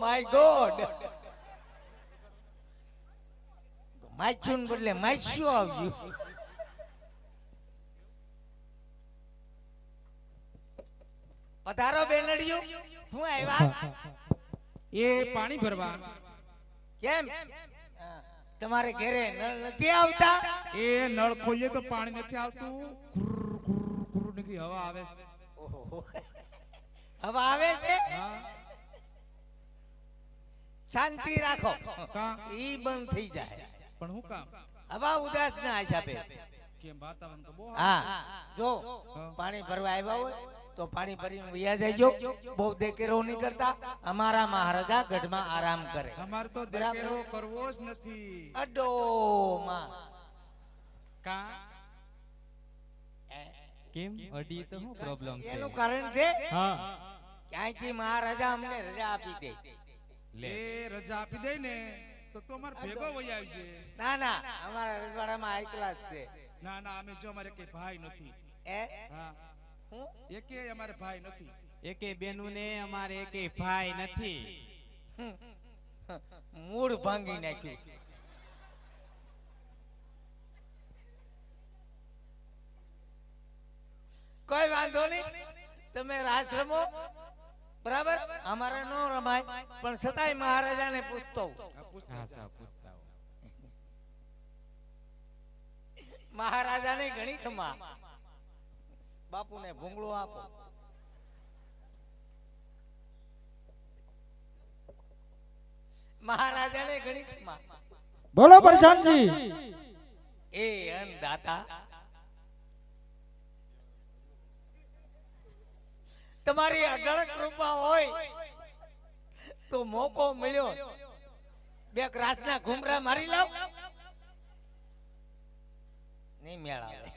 my God માયચું બદલે માયચું આવ્યું પધારો બેનડિયું હું આવ્યા એ પાણી ભરવા કેમ તમારે ઘરે નળ નથી આવતા એ નળ ખોલીએ તો પાણી નથી આવતું ગુર ગુર ગુર નીકળી હવા આવે છે ઓહો હવે આવે છે હા શાંતિ રાખો કા ઈ બંધ થઈ જાય પણ હું કામ હવા ઉદાસ ના હિસાબે કેમ વાતાવરણ તો બહુ હા જો પાણી ભરવા આવ્યા હોય તો પાણી ભરીને વયા જઈજો બહુ દેકેરો નહીં કરતા અમારા મહારાજા ગઢમાં આરામ કરે અમાર તો દેકેરો કરવો જ નથી અડો માં કા કેમ અડી તો શું પ્રોબ્લેમ છે એનું કારણ છે હા ક્યાંયથી મહારાજા અમને રજા આપી દે લે રજા આપી દે ને તો અમાર ભેગો વઈ આવી છે ના ના અમારા રજવાડામાં એકલા જ છે ના ના અમે જો અમારે કે ભાઈ નથી એ હા હું એકે અમારે ભાઈ નથી એકે બેનું ને અમારે એકે ભાઈ નથી મૂળ ભાંગી નાખ્યું કોઈ વાંધો નહીં તમે રાસ રમો બરાબર અમારે નો રમાય પણ છતાંય મહારાજાને પૂછતો હા સા પૂછતા મહારાજાને ઘણી ખમા બાપુને ભૂંગળો આપો મહારાજાને ઘણી ખમા બોલો પ્રશાંતજી એ અન્નદાતા તમારી અઢળક કૃપા હોય તો મોકો મળ્યો બે ગ્રાસના ઘુમરા મારી લાવ નહીં મેળ આવે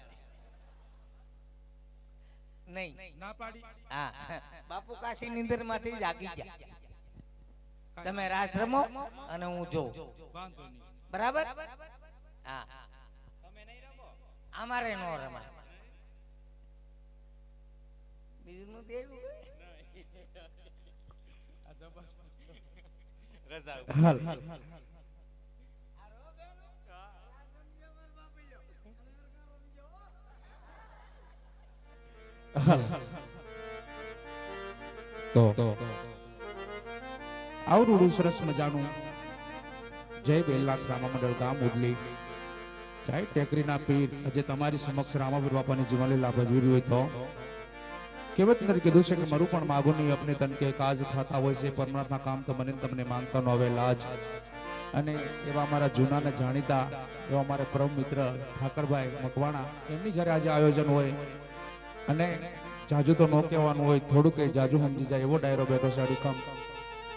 નહીં ના પાડી હા બાપુ કાશી નિંદર માંથી જાગી ગયા તમે રાસ રમો અને હું જોઉં વાંધો નહીં બરાબર હા અમારે નો રમાય બીજું નું દેવું હાલ તો આવડું સરસ મજાનું જય બેલનાથ રામા મંડળ ગામ ઉડલી જય ટેકરીના પીર આજે તમારી સમક્ષ રામાપીર બાપાની જીવનલીલા ભજવી હોય તો કહેવત અંદર કીધું છે કે મારું પણ માગું નહીં અપને તન કે કાજ થતા હોય છે પરમાત્મા કામ તો મને તમને માંગતા ન હવે લાજ અને એવા અમારા જૂના ને જાણીતા એવા અમારા પરમ મિત્ર ઠાકરભાઈ મકવાણા એમની ઘરે આજે આયોજન હોય અને જાજુ તો ન કહેવાનું હોય થોડું કે જાજુ સમજી જાય એવો ડાયરો બેઠો છે અડીખમ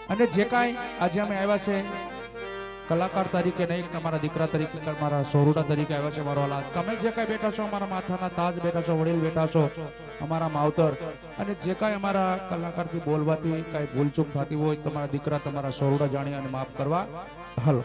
અને જે કાંઈ આજે અમે આવ્યા છે કલાકાર તરીકે નહીં તમારા દીકરા તરીકે તમારા સોરુડા તરીકે આવ્યા છે મારો હાલાત તમે જે કાંઈ બેઠા છો અમારા માથાના તાજ બેઠા છો વડીલ બેઠા છો અમારા માવતર અને જે કાંઈ અમારા કલાકારથી બોલવાથી કાંઈ ભૂલચૂક થતી હોય તમારા દીકરા તમારા સોરુડા જાણી અને માફ કરવા હાલો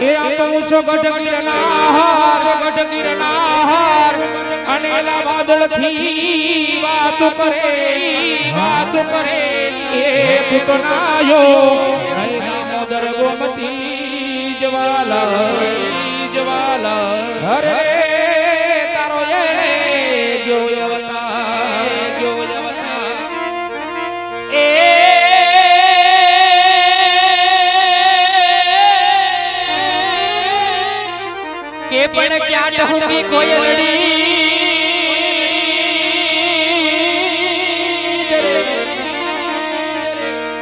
એ આપું છો ગઢ ગિરનાર અને એલા વાદળ થી વાત કરે એ પુતનાયો દામોદર ગોમતી જવાલા અરે તારો એ ગયો અવતાર એ के पण क्या कहूंगी कोयलड़ी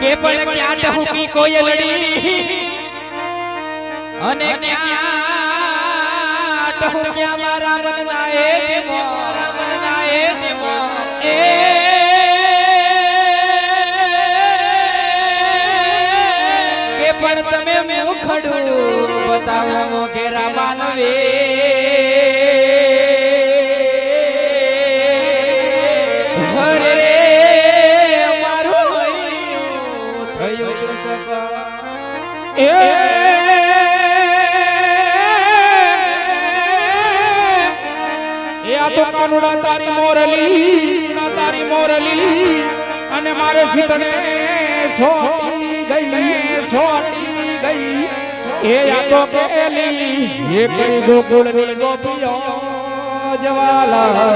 के पण क्या कहूंगी कोयलड़ी अने क्या कहूंगी हमारा मन आए देवो ए के पण तमे मुखड़ू बताओ घेरा मानवे हरे मारो થયો એ તો કાનુડા તારી મોરલી અને મારે સીતને સોટી ગઈ એ આ તો કેલી એ કરી ગોકુળની ગોપીઓ જવાલા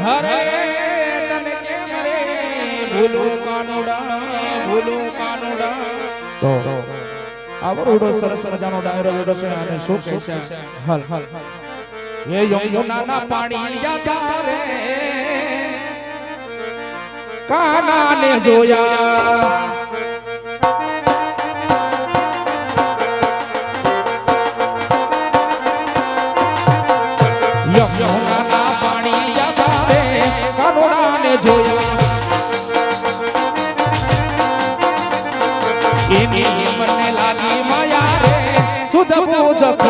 હરે તને કેમ રે ભૂલું કાનુડા તો આવડો સરસ મજાનો ડાયરો વેડો છે અને શું કહે છે હલ એ યમુનાના પાણી જાતા રે કાનાને જોયા યમુનાના પાણી જાતા રે કાનોડાને જોયા એની મને લાલી માયા રે સુધ બુધ